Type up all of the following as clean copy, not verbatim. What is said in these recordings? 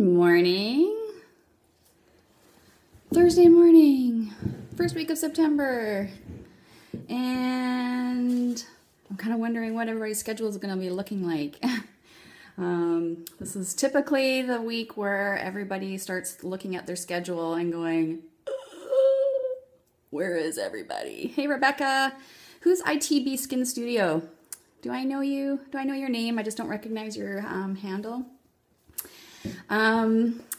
morning. Thursday morning, first week of September. And I'm kind of wondering what everybody's schedule is going to be looking like. This is typically the week where everybody starts looking at their schedule and going, where is everybody? Hey, Rebecca, who's ITB Skin Studio? Do I know you? Do I know your name? I just don't recognize your handle.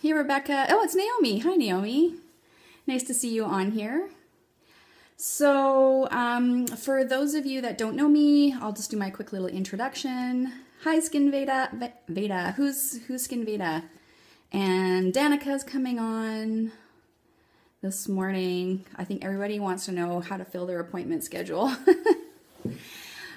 Hey, Rebecca. Oh, it's Naomi. Hi, Naomi. Nice to see you on here. So for those of you that don't know me, I'll just do my quick little introduction. Hi, Skin Veda. Veda. Who's Skin Veda? And Danica's coming on this morning. I think everybody wants to know how to fill their appointment schedule.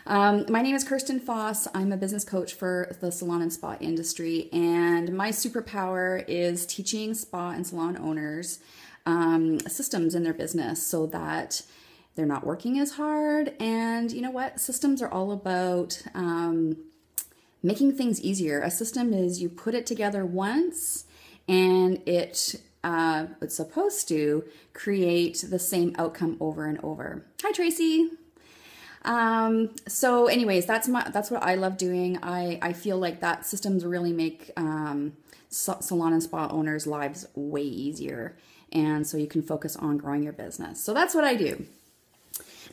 My name is Kirsten Foss. I'm a business coach for the salon and spa industry, and my superpower is teaching spa and salon owners systems in their business so that they're not working as hard. And you know what? Systems are all about making things easier. A system is you put it together once and it's supposed to create the same outcome over and over. Hi, Tracy. So anyways, that's what I love doing. I feel like that systems really make salon and spa owners' lives way easier. And so you can focus on growing your business. So that's what I do.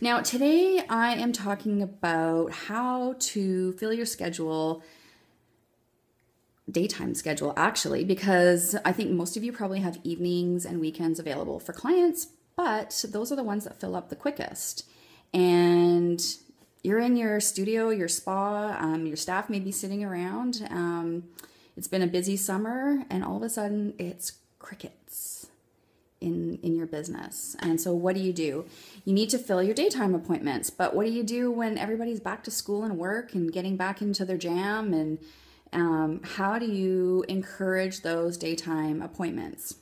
Now, today I am talking about how to fill your schedule, daytime schedule actually, because I think most of you probably have evenings and weekends available for clients, but those are the ones that fill up the quickest. And you're in your studio, your spa, your staff may be sitting around. It's been a busy summer and all of a sudden it's crickets in your business. And so what do? You need to fill your daytime appointments, but what do you do when everybody's back to school and work and getting back into their jam? And how do you encourage those daytime appointments?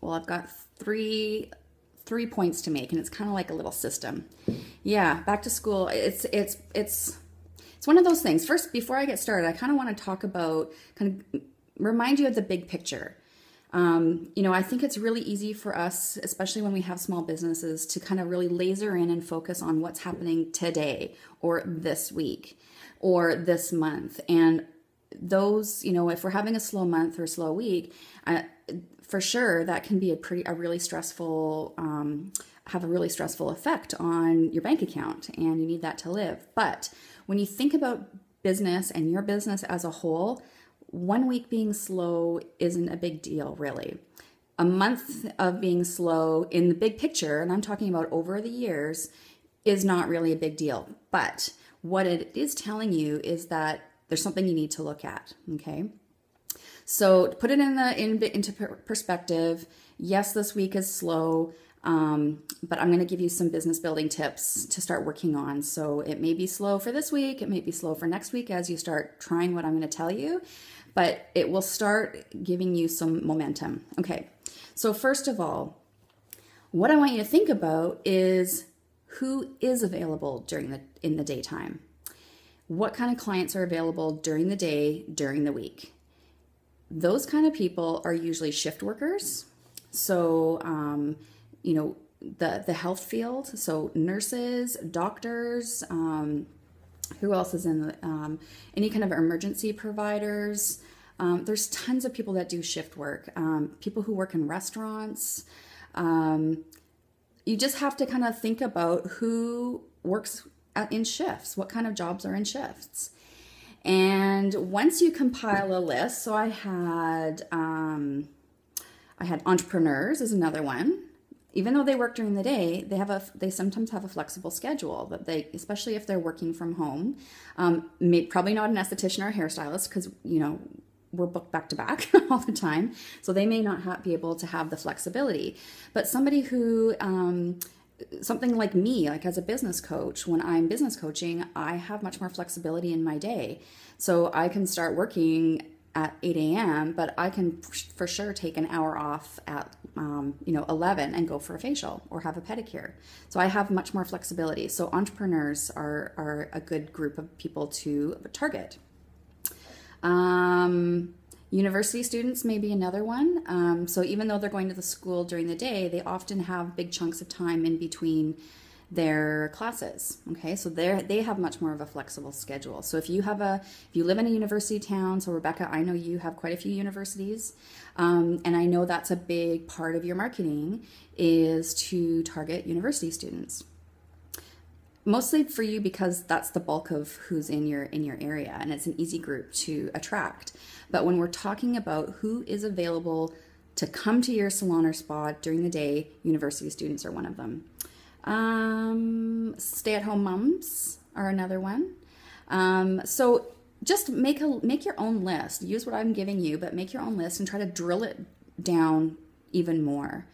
Well, I've got three points to make, and it's kind of like a little system. Yeah, back to school. It's one of those things. First, before I get started, I kind of want to talk about, kind of remind you of the big picture. I think it's really easy for us, especially when we have small businesses, to kind of really laser in and focus on what's happening today or this week or this month. And those, if we're having a slow month or a slow week, for sure, that can be a really stressful, have a really stressful effect on your bank account, and you need that to live. But when you think about business and your business as a whole, 1 week being slow isn't a big deal, really. A month of being slow in the big picture, and I'm talking about over the years, is not really a big deal. But what it is telling you is that there's something you need to look at, okay? So to put it into perspective, yes, this week is slow, but I'm going to give you some business building tips to start working on. So it may be slow for this week, it may be slow for next week as you start trying what I'm going to tell you, but it will start giving you some momentum. Okay, so first of all, what I want you to think about is who is available in the daytime. What kind of clients are available during the day, during the week? Those kind of people are usually shift workers. So, the health field, so nurses, doctors, who else is in any kind of emergency providers. There's tons of people that do shift work, people who work in restaurants. You just have to kind of think about who works in shifts, what kind of jobs are in shifts. And once you compile a list, so I had entrepreneurs is another one. Even though they work during the day, they sometimes have a flexible schedule. But especially if they're working from home, probably not an esthetician or a hairstylist, because we're booked back to back all the time, so they may not be able to have the flexibility. But somebody who something like me, like as a business coach, when I'm business coaching, I have much more flexibility in my day. So I can start working at 8 a.m., but I can for sure take an hour off at 11 and go for a facial or have a pedicure. So I have much more flexibility. So entrepreneurs are a good group of people to target. University students may be another one. So even though they're going to the school during the day, they often have big chunks of time in between their classes. Okay, so they have much more of a flexible schedule. So if you live in a university town, so Rebecca, I know you have quite a few universities, and I know that's a big part of your marketing is to target university students. Mostly for you because that's the bulk of who's in your area, and it's an easy group to attract. But when we're talking about who is available to come to your salon or spa during the day, university students are one of them. Stay-at-home moms are another one. So just make your own list. Use what I'm giving you, but make your own list and try to drill it down even more.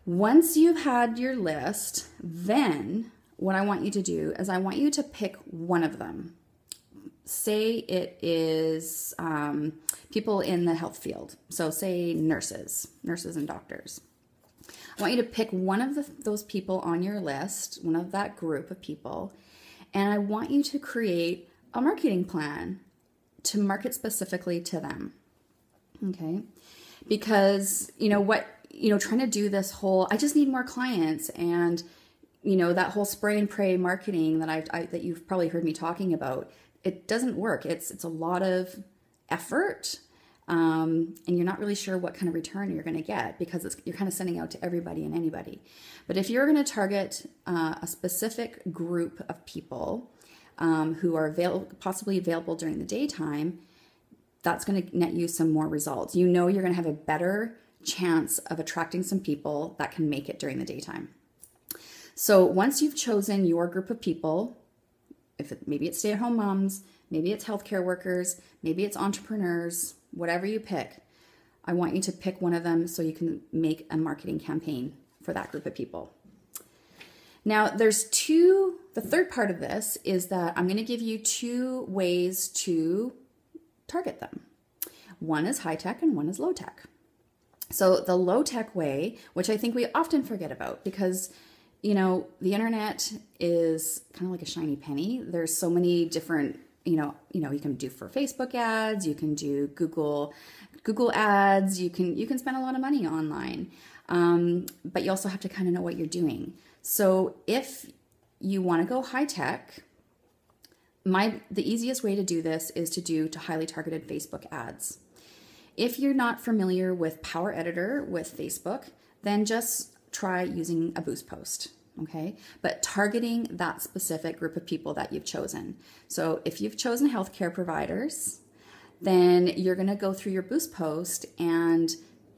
Once you've had your list, then what I want you to do is I want you to pick one of them. Say it is people in the health field. So say nurses and doctors. I want you to pick one of those people on your list, one of that group of people, and I want you to create a marketing plan to market specifically to them. Okay? Because, trying to do this whole, I just need more clients, and that whole spray and pray marketing that you've probably heard me talking about, it doesn't work. It's a lot of effort, and you're not really sure what kind of return you're going to get because you're kind of sending out to everybody and anybody. But if you're going to target a specific group of people who are possibly available during the daytime, that's going to net you some more results. You're going to have a better chance of attracting some people that can make it during the daytime. So once you've chosen your group of people, maybe it's stay-at-home moms, maybe it's healthcare workers, maybe it's entrepreneurs, whatever you pick, I want you to pick one of them so you can make a marketing campaign for that group of people. Now the third part of this is that I'm going to give you 2 ways to target them. One is high tech and one is low tech. So the low tech way, which I think we often forget about because the internet is kind of like a shiny penny. There's so many different, you can do for Facebook ads, you can do Google ads, you can spend a lot of money online. But you also have to kind of know what you're doing. So if you want to go high tech, the easiest way to do this is to highly targeted Facebook ads. If you're not familiar with Power Editor with Facebook, then just try using a boost post, okay? But targeting that specific group of people that you've chosen. So if you've chosen healthcare providers, then you're gonna go through your boost post and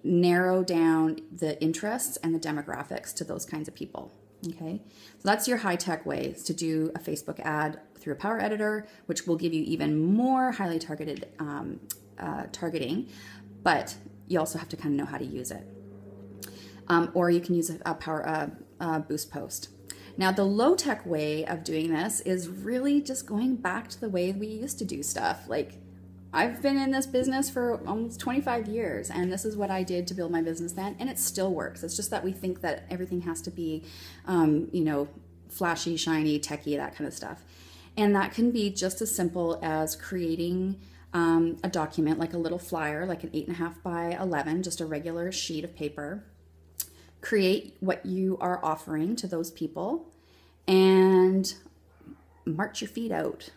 narrow down the interests and the demographics to those kinds of people, okay? So that's your high-tech way, is to do a Facebook ad through a Power Editor, which will give you even more highly targeted targeting, but you also have to kind of know how to use it. Or you can use a boost post. Now, the low-tech way of doing this is really just going back to the way we used to do stuff. Like, I've been in this business for almost 25 years, and this is what I did to build my business then, and it still works. It's just that we think that everything has to be, flashy, shiny, techy, that kind of stuff. And that can be just as simple as creating a document, like a little flyer, like an 8.5 by 11, just a regular sheet of paper. Create what you are offering to those people and march your feet out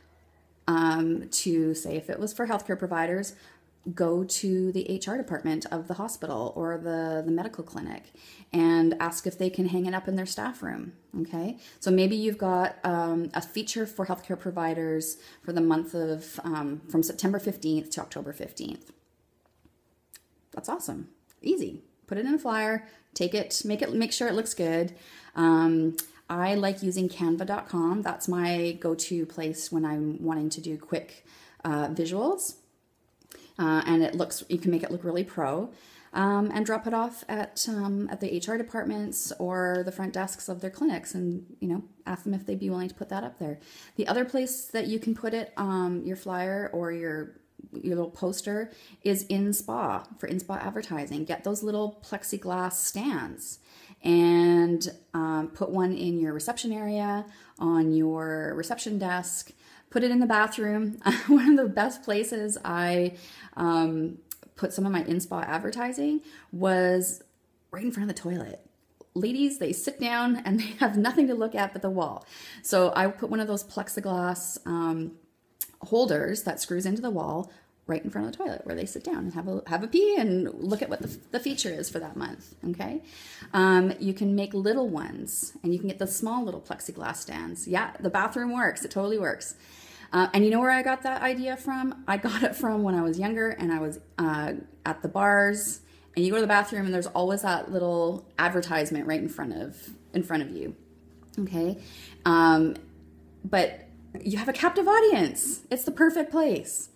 to, say, if it was for healthcare providers, go to the HR department of the hospital or the medical clinic and ask if they can hang it up in their staff room, okay? So maybe you've got a feature for healthcare providers for the month of, from September 15th to October 15th. That's awesome. Easy. Put it in a flyer, take it, make sure it looks good. I like using canva.com. That's my go-to place when I'm wanting to do quick visuals. And you can make it look really pro, and drop it off at the HR departments or the front desks of their clinics, and ask them if they'd be willing to put that up there. The other place that you can put it, your flyer or your little poster, is in-spa, for in-spa advertising. Get those little plexiglass stands and put one in your reception area, on your reception desk. Put it in the bathroom. One of the best places I put some of my in-spa advertising was right in front of the toilet. Ladies, they sit down and they have nothing to look at but the wall. So I put one of those plexiglass holders that screws into the wall right in front of the toilet where they sit down and have a pee and look at what the feature is for that month, okay? You can make little ones, and you can get the small little plexiglass stands. Yeah, the bathroom works. It totally works. And you know where I got that idea from? I got it from when I was younger and I was at the bars, and you go to the bathroom and there's always that little advertisement right in front of you, okay? But you have a captive audience. It's the perfect place.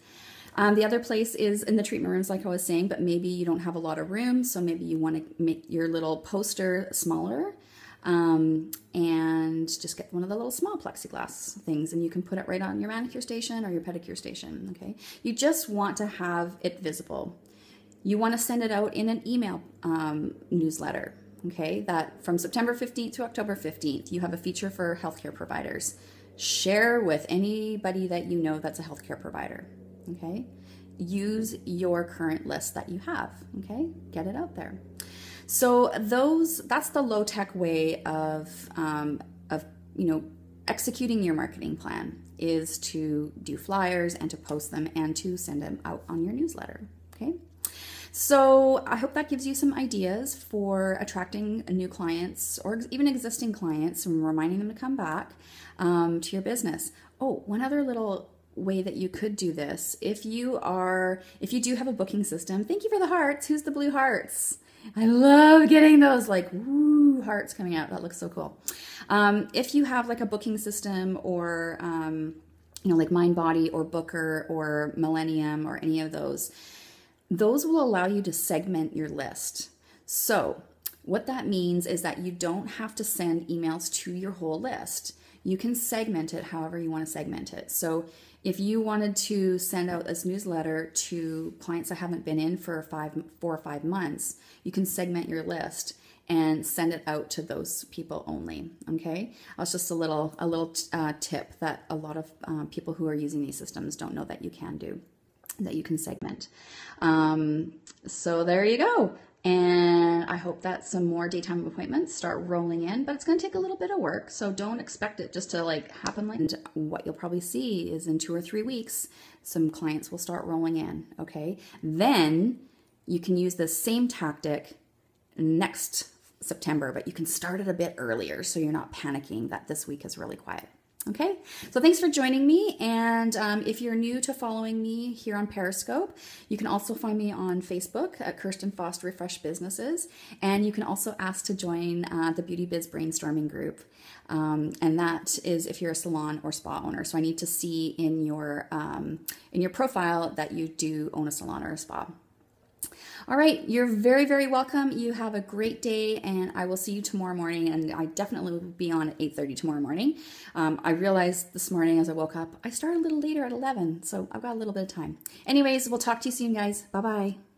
The other place is in the treatment rooms, like I was saying, but maybe you don't have a lot of room, so maybe you want to make your little poster smaller, and just get one of the little small plexiglass things, and you can put it right on your manicure station or your pedicure station, okay? You just want to have it visible. You want to send it out in an email newsletter, okay? That from September 15th to October 15th, you have a feature for healthcare providers. Share with anybody that you know that's a healthcare provider. Okay, use your current list that you have. Okay, get it out there. So that's the low-tech way of executing your marketing plan, is to do flyers and to post them and to send them out on your newsletter. Okay, so I hope that gives you some ideas for attracting new clients or even existing clients and reminding them to come back to your business. Oh, one other little way that you could do this, if you do have a booking system, thank you for the hearts. Who's the blue hearts? I love getting those like woo hearts coming out. That looks so cool. If you have like a booking system or like MindBody or Booker or Millennium or any of those will allow you to segment your list. So what that means is that you don't have to send emails to your whole list. You can segment it however you want to segment it. So if you wanted to send out this newsletter to clients that haven't been in for 4 or 5 months, you can segment your list and send it out to those people only, okay? That's just a little tip that a lot of people who are using these systems don't know that you can do, that you can segment. So there you go. And I hope that some more daytime appointments start rolling in, but it's going to take a little bit of work. So don't expect it just to like happen. And what you'll probably see is in 2 or 3 weeks, some clients will start rolling in. Okay. Then you can use the same tactic next September, but you can start it a bit earlier so you're not panicking that this week is really quiet. Okay, so thanks for joining me, and if you're new to following me here on Periscope, you can also find me on Facebook at Kirsten Foster Refresh Businesses, and you can also ask to join the Beauty Biz Brainstorming group, and that is if you're a salon or spa owner. So I need to see in your profile that you do own a salon or a spa. All right, you're very, very welcome. You have a great day, and I will see you tomorrow morning, and I definitely will be on at 8:30 tomorrow morning. I realized this morning as I woke up, I started a little later at 11, so I've got a little bit of time. Anyways, we'll talk to you soon, guys. Bye-bye.